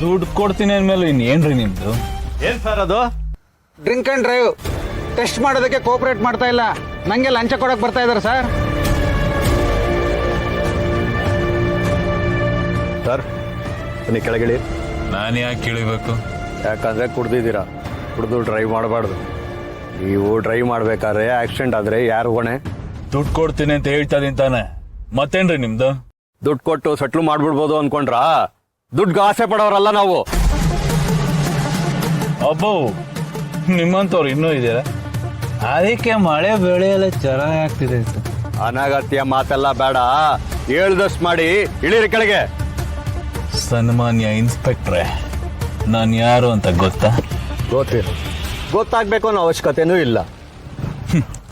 ದುಡ್ಡು ಕೊಡ್ತೀನಿ ಅಂದ್ಮೇಲೆ ಇನ್ನೇನ್ರಿ ನಿಮ್ದು? ಏನ್ ಸರ್ ಅದು? ಡ್ರಿಂಕ್ ಅಂಡ್ ಡ್ರೈವ್ ಟೆಸ್ಟ್ ಮಾಡೋದಕ್ಕೆ ಕೋಆಪರೇಟ್ ಮಾಡ್ತಾ ಇಲ್ಲ, ನಂಗೆ ಲಂಚ ಕೊಡಕ್ ಬರ್ತಾ ಇದಾರೆ ಸರ್. ಸರ್ ಬನ್ನಿ ಕೆಳಗಿಳಿ. ನಾನು ಯಾಕೆ ಕೇಳಿಬೇಕು? ಯಾಕಂದ್ರೆ ಕುಡ್ದಿದ್ದೀರಾ, ಕುಡ್ದು ಡ್ರೈವ್ ಮಾಡಬಾರ್ದು. ನೀವು ಡ್ರೈವ್ ಮಾಡ್ಬೇಕಾದ್ರೆ ಆಕ್ಸಿಡೆಂಟ್ ಆದ್ರೆ ಯಾರು ಹೊಣೆ? ದುಡ್ಡು ಕೊಡ್ತೀನಿ ಅಂತ ಹೇಳ್ತಾ ಇದೀನಿ ತಾನೆ, ಮತ್ತೇನ್ರಿ ನಿಮ್ದು? ದುಡ್ಡು ಕೊಟ್ಟು ಸೆಟ್ಲ್ ಮಾಡ್ಬಿಡ್ಬೋದು ಅನ್ಕೊಂಡ್ರಾ? ದುಡ್ಡು ಆಸೆ ಪಡೋರಲ್ಲ ನಾವು. ಅಬ್ಬೋ, ನಿಮ್ಮಂತವ್ರು ಇನ್ನೂ ಇದೆಯಾ? ಅದಕ್ಕೆ ಮಳೆ ಬೆಳೆ ಎಲ್ಲ ಚೆನ್ನಾಗಿ ಆಗ್ತಿದೆ. ಅನಗತ್ಯ ಮಾತೆಲ್ಲ ಬೇಡ, ಹೇಳ್ದಷ್ಟು ಮಾಡಿ ಇಳಿರಿ ಕೆಳಗೆ. ಸನ್ಮಾನ್ಯ ಇನ್ಸ್ಪೆಕ್ಟ್ರೆ, ನಾನು ಯಾರು ಅಂತ ಗೊತ್ತಾ? ಗೊತ್ತಾಗ್ಬೇಕು ಅನ್ನೋ ಅವಶ್ಯಕತೆನೂ ಇಲ್ಲ.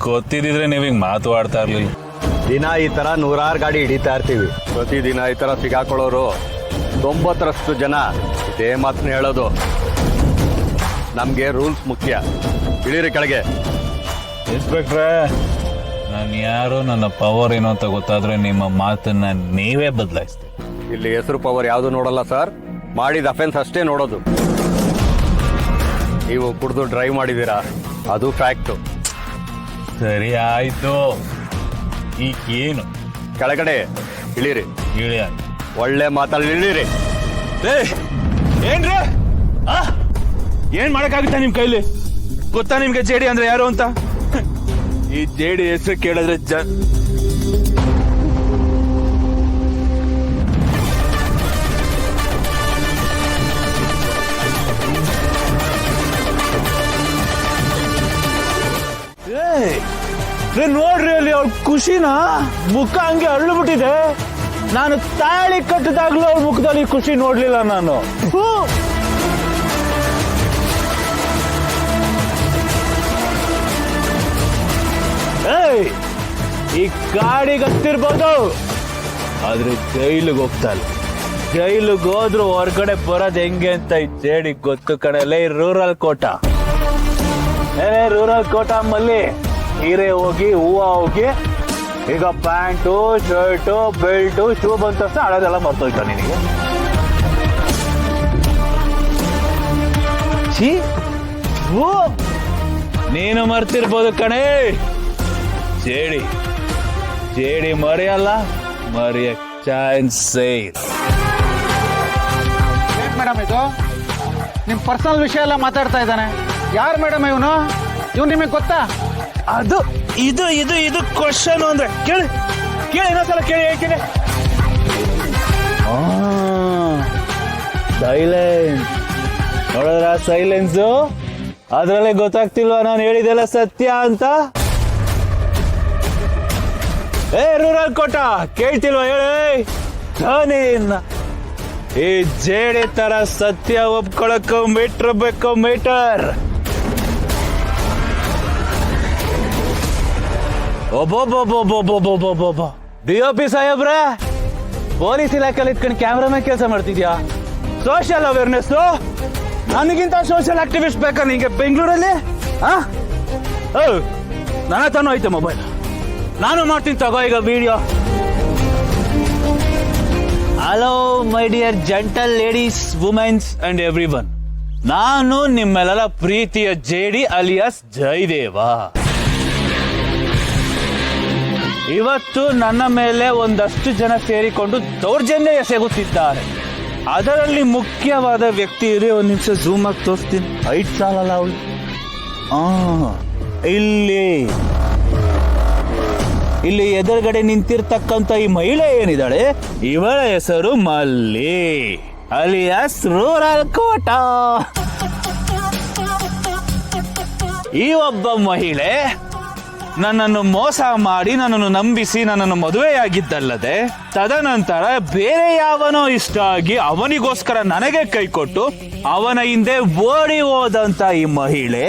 ಗೊತ್ತಿದ್ರೆ ನೀವೀಗ ಮಾತಾಡ್ತಾ ಇರ್ಲಿಲ್ಲ. ದಿನ ಈ ತರ 100 ಗಾಡಿ ಹಿಡಿತಾ ಇರ್ತೀವಿ. ಪ್ರತಿದಿನ ಈ ತರ ಸಿಗಾಕೊಳ್ಳೋರು 90% ಜನ ಇದೇ ಮಾತನ್ನ ಹೇಳೋದು. ನಮ್ಗೆ ರೂಲ್ಸ್ ಮುಖ್ಯ. ಇಳಿರಿ ಕೆಳಗೆ. ಇನ್ಸ್ಪೆಕ್ಟ್ರೆ, ನಾನು ಯಾರು, ನನ್ನ ಪವರ್ ಏನು ಅಂತ ಗೊತ್ತಾದ್ರೆ ನಿಮ್ಮ ಮಾತನ್ನ ನೀವೇ ಬದಲಾಯಿಸ್ತೀವಿ. ಇಲ್ಲಿ ಹೆಸರು ಪವರ್ ಯಾವುದು ನೋಡಲ್ಲ ಸರ್, ಮಾಡಿದ ಅಫೆನ್ಸ್ ಅಷ್ಟೇ ನೋಡೋದು. ನೀವು ಕುಡಿದು ಡ್ರೈವ್ ಮಾಡಿದ್ದೀರಾ, ಅದು ಫ್ಯಾಕ್ಟು. ಸರಿ ಆಯ್ತು, ಈಗ ಏನು? ಕೆಳಗಡೆ ಇಳಿರಿ. ಇಳಿಯ ಒಳ್ಳೆ ಮಾತಲ್ಲಿ ಇಳಿರಿ. ಏನ್ರಿ ಏನ್ ಮಾಡಕ್ಕಾಗುತ್ತಾ ನಿಮ್ ಕೈಲಿ? ಗೊತ್ತಾ ನಿಮ್ಗೆ ಜೆಡಿ ಅಂದ್ರೆ ಯಾರು ಅಂತ? ಈ ಜೆಡಿ ಹೆಸರು ಕೇಳಿದ್ರೆ ನೋಡ್ರಿ ಅಲ್ಲಿ ಅವ್ಳ ಖುಷಿನ ಮುಖ ಹಂಗೆ ಅರಳು. ನಾನು ತಾಳಿ ಕಟ್ಟಿದಾಗ್ಲೂ ಅವ್ಳ ಮುಖದಲ್ಲಿ ಖುಷಿ ನೋಡ್ಲಿಲ್ಲ ನಾನು. ಈ ಗಾಡಿಗೆ ಹತ್ತಿರ್ಬೋದು, ಆದ್ರೆ ಜೈಲಿಗೆ ಹೋಗ್ತಾ ಇಲ್ಲ. ಜೈಲಿಗೆ ಹೋದ್ರು ಹೊರಗಡೆ ಬರೋದ್ ಹೆಂಗೆ ಅಂತ ಈ ಜೇಡಿ ಗೊತ್ತು ಕಣಲ್ಲ. ಈ ರೂರಲ್ ಕೋಟ, ರೂರಲ್ ಕೋಟ ಮಲ್ಲಿ ಹೀರೆ ಹೋಗಿ ಹೂವ ಹೋಗಿ ಈಗ ಪ್ಯಾಂಟು ಶರ್ಟು ಬೆಲ್ಟು ಶೂ ಬಂದ ತಕ್ಷಣ ಹಳದೆಲ್ಲ ಮರ್ತೋಯ್ತ ನಿನಗೆ. ನೀನು ಮರ್ತಿರ್ಬೋದು ಕಣೆ. ಜೇಡಿ ಜೇಡಿ ಮರೆಯಲ್ಲ, ಮರೆಯ ಚಾನ್ಸೇ ಇಲ್ಲ. ಮೇಡಮ್, ಇದು ನಿಮ್ ಪರ್ಸನಲ್ ವಿಷಯ ಎಲ್ಲ ಮಾತಾಡ್ತಾ ಇದ್ದಾನೆ. ಯಾರು ಮೇಡಮ್ ಇವನು? ಇವ್ನು ನಿಮಗೆ ಗೊತ್ತಾ? ಅದು ಇದು ಇದು ಇದು ಕ್ವಶನ್ ಅಂದ್ರೆ ಕೇಳಿ ಕೇಳಿ, ಇನ್ನೊಂದ್ಸಲ ಕೇಳಿ ಹೇಳ್ತೀನಿ. ಸೈಲೆನ್ಸ್ ನೋಡಿದ್ರ? ಸೈಲೆನ್ಸು ಅದ್ರಲ್ಲೇ ಗೊತ್ತಾಗ್ತಿಲ್ವಾ ನಾನು ಹೇಳಿದೆಲ್ಲ ಸತ್ಯ ಅಂತ? ರೂರಲ್ ಕೋಟ ಕೇಳ್ತಿಲ್ವಾ? ಹೇಳಿ ಧ್ವನಿಯನ್ನ. ಈ ಜೇಡಿ ತರ ಸತ್ಯ ಒಪ್ಕೊಳಕ್ಕೂ ಮೀಟರ್ ಬೇಕು, ಮೀಟರ್. ಒಬ್ಬೊಬ್ಬೊಬ್ಬೊಬ್ಬೊಬ್ಬೊಬ್ಬೊಬ್ಬೊಬ್ಬ DOP ಸಾಹೇಬ್ರೆ, ಪೊಲೀಸ್ ಇಲಾಖೆಯಲ್ಲಿ ಇಟ್ಕೊಂಡು ಕ್ಯಾಮ್ರಾಮನ್ ಕೆಲಸ ಮಾಡ್ತಿದ್ಯಾ? ಸೋಷಿಯಲ್ ಅವೇರ್ನೆಸ್ ನನಗಿಂತ ಸೋಷಿಯಲ್ ಆಕ್ಟಿವಿಸ್ಟ್ ಬೇಕಾ ನಿಂಗೆ ಬೆಂಗಳೂರಲ್ಲಿ? ನನ್ನ ಹತ್ರನೂ ಐತೆ ಮೊಬೈಲ್, ನಾನು ಮಾಡ್ತೀನಿ ತಗೋ ಈಗ video. Hello my dear gentle ladies, womens and everyone, ನಾನು ನಿಮ್ಮೆಲ್ಲರ ಪ್ರೀತಿಯ ಜೇಡಿ ಅಲಿಯಾಸ್ ಜಯದೇವ. ಇವತ್ತು ನನ್ನ ಮೇಲೆ ಒಂದಷ್ಟು ಜನ ಸೇರಿಕೊಂಡು ದೌರ್ಜನ್ಯ ಎಸಗುತ್ತಿದ್ದಾರೆ. ಅದರಲ್ಲಿ ಮುಖ್ಯವಾದ ವ್ಯಕ್ತಿ ಇದೆ. ಒಂದು ನಿಮಿಷ ಝೂಮ್ ಆಗಿ ತೋರಿಸ್ತೀನಿ. ಹೈಟ್ ಸಾಲಲ್ಲ ಅವಳು. ಇಲ್ಲಿ ಎದುರುಗಡೆ ನಿಂತಿರ್ತಕ್ಕಂಥ ಈ ಮಹಿಳೆ ಏನಿದ್ದಾಳೆ, ಇವಳ ಹೆಸರು ಮಲ್ಲಿ ಅಲಿಯಾಸ್ ರೂರಲ್ ಕೋಟ. ಈ ಒಬ್ಬ ಮಹಿಳೆ ನನ್ನನ್ನು ಮೋಸ ಮಾಡಿ ನನ್ನನ್ನು ನಂಬಿಸಿ ನನ್ನನ್ನು ಮದುವೆಯಾಗಿದ್ದಲ್ಲದೆ ತದನಂತರ ಬೇರೆ ಯಾವನೋ ಇಷ್ಟ ಆಗಿ ಅವನಿಗೋಸ್ಕರ ನನಗೆ ಕೈ ಕೊಟ್ಟು ಅವನ ಹಿಂದೆ ಓಡಿ ಹೋದಂತ ಈ ಮಹಿಳೆ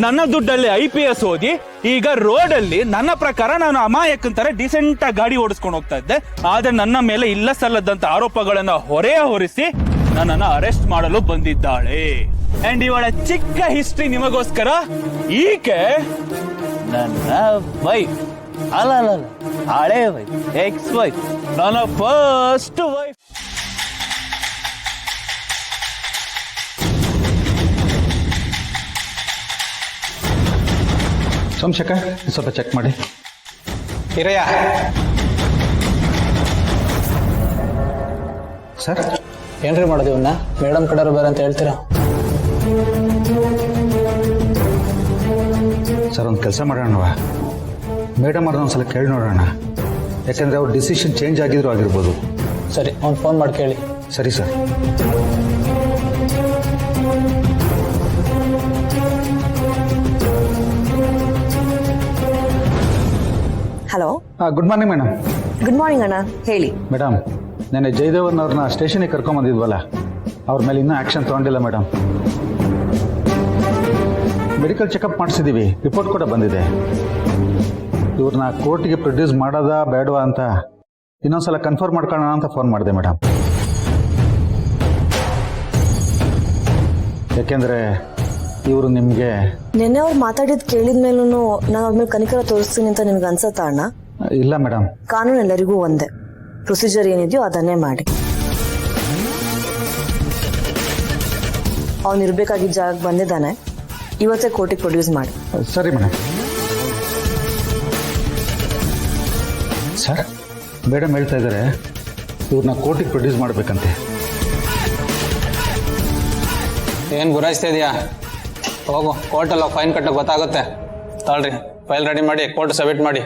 ನನ್ನ ದುಡ್ಡಲ್ಲಿ IPS ಓದಿ ಈಗ ರೋಡಲ್ಲಿ ನನ್ನ ಪ್ರಕಾರ ನಾನು ಅಮಾಯಕಂತರ ಡಿಸೆಂಟ್ ಆಗಿ ಗಾಡಿ ಓಡಿಸ್ಕೊಂಡು ಹೋಗ್ತಾ ಇದ್ದೆ. ಆದ್ರೆ ನನ್ನ ಮೇಲೆ ಇಲ್ಲ ಸಲ್ಲದಂತ ಆರೋಪಗಳನ್ನ ಹೊರಿಸಿ ನನ್ನನ್ನು ಅರೆಸ್ಟ್ ಮಾಡಲು ಬಂದಿದ್ದಾಳೆ. ಅಂಡ್ ಇವಳ ಚಿಕ್ಕ ಹಿಸ್ಟ್ರಿ ನಿಮಗೋಸ್ಕರ. ಈಕೆ ನನ್ನ ವೈಫ್ ಅಲ್ಲ, ಹಳೆ ವೈಫ್, ಎಕ್ಸ್ ವೈಫ್, ನನ್ನ ಫಸ್ಟ್ ವೈಫ್. ಸೋಮಶೇಖರ್ ಸ್ವಲ್ಪ ಚೆಕ್ ಮಾಡಿ. ಹಿರಯ್ಯ, ಸರ್ ಏನ್ರಿ ಮಾಡೋದು ಇವನ್ನ? ಮೇಡಮ್ ಕಡೆಯವರು ಬೇರೆ ಅಂತ ಹೇಳ್ತೀರಾ? ಸರ್ ಒಂದು ಕೆಲಸ ಮಾಡೋಣವ, ಮೇಡಮ್ ಅವ್ರನ್ನ ಒಂದ್ಸಲ ಕೇಳಿ ನೋಡೋಣ. ಯಾಕಂದರೆ ಅವ್ರ ಡಿಸಿಷನ್ ಚೇಂಜ್ ಆಗಿದ್ರು ಆಗಿರ್ಬೋದು. ಸರಿ, ಅವ್ನು ಫೋನ್ ಮಾಡಿ ಕೇಳಿ. ಸರಿ sir. Hello, good morning madam. Good morning ಅಣ್ಣ, ಹೇಳಿ. ಮೇಡಮ್, ನೆನ್ನೆ ಜಯದೇವನ್ ಅವ್ರನ್ನ ಸ್ಟೇಷನಿಗೆ ಕರ್ಕೊಂಬಂದಿದ್ವಲ್ಲ, ಅವ್ರ ಮೇಲೆ ಇನ್ನೂ ಆ್ಯಕ್ಷನ್ ತೊಗೊಂಡಿಲ್ಲ ಮೇಡಮ್. ಮೆಡಿಕಲ್ ಚೆಕಪ್ ಮಾಡಿಸಿದ್ದೀವಿ, ರಿಪೋರ್ಟ್ ಕೂಡ ಬಂದಿದೆ. ಇವ್ರನ್ನ ಕೋರ್ಟಿಗೆ ಪ್ರೊಡ್ಯೂಸ್ ಮಾಡೋದಾ ಬೇಡವಾ ಅಂತ ಇನ್ನೊಂದ್ಸಲ ಕನ್ಫರ್ಮ್ ಮಾಡ್ಕೊಳ್ಳೋಣ ಅಂತ ಫೋನ್ ಮಾಡಿದೆ ಮೇಡಮ್. ಯಾಕೆಂದರೆ ಇವರು ನಿಮಗೆ ನಿನ್ನೆ ಅವ್ರು ಮಾತಾಡಿದ್ ಕೇಳಿದ ಮೇಲೂ ನಾನು ಅವ್ರ ಮೇಲೆ ಕನಿಕರ ತೋರಿಸ್ತೀನಿ ಅಂತ ನಿಮ್ಗೆ ಅನ್ಸತ್ತಾ ಅಣ್ಣ? ಇಲ್ಲ ಮೇಡಮ್. ಕಾನೂನು ಎಲ್ಲರಿಗೂ ಒಂದೇ, ಪ್ರೊಸೀಜರ್ ಏನಿದೆಯೋ ಅದನ್ನೇ ಮಾಡಿ. ಅವ್ನು ಇರ್ಬೇಕಾಗಿದ್ದ ಜಾಗಕ್ಕೆ ಬಂದಿದ್ದಾನೆ, ಇವತ್ತೇ ಕೋರ್ಟಿಗೆ ಪ್ರೊಡ್ಯೂಸ್ ಮಾಡಿ. ಸರಿ ಮೇಡಮ್. ಸರ್, ಮೇಡಮ್ ಹೇಳ್ತಾ ಇದ್ದಾರೆ ಇವ್ರನ್ನ ಕೋರ್ಟಿಗೆ ಪ್ರೊಡ್ಯೂಸ್ ಮಾಡಬೇಕಂತೆ. ಏನು ಗುರಾಯಿಸ್ತಾ ಇದೆಯಾ? ಹೋಗು, ಕೋರ್ಟಲ್ಲ ಫೈನ್ ಕಟ್ಟಕ್ಕೆ ಗೊತ್ತಾಗುತ್ತೆ. ತಾಳ್ರಿ, ಫೈಲ್ ರೆಡಿ ಮಾಡಿ ಕೋರ್ಟ್ ಸಬ್ಮಿಟ್ ಮಾಡಿ.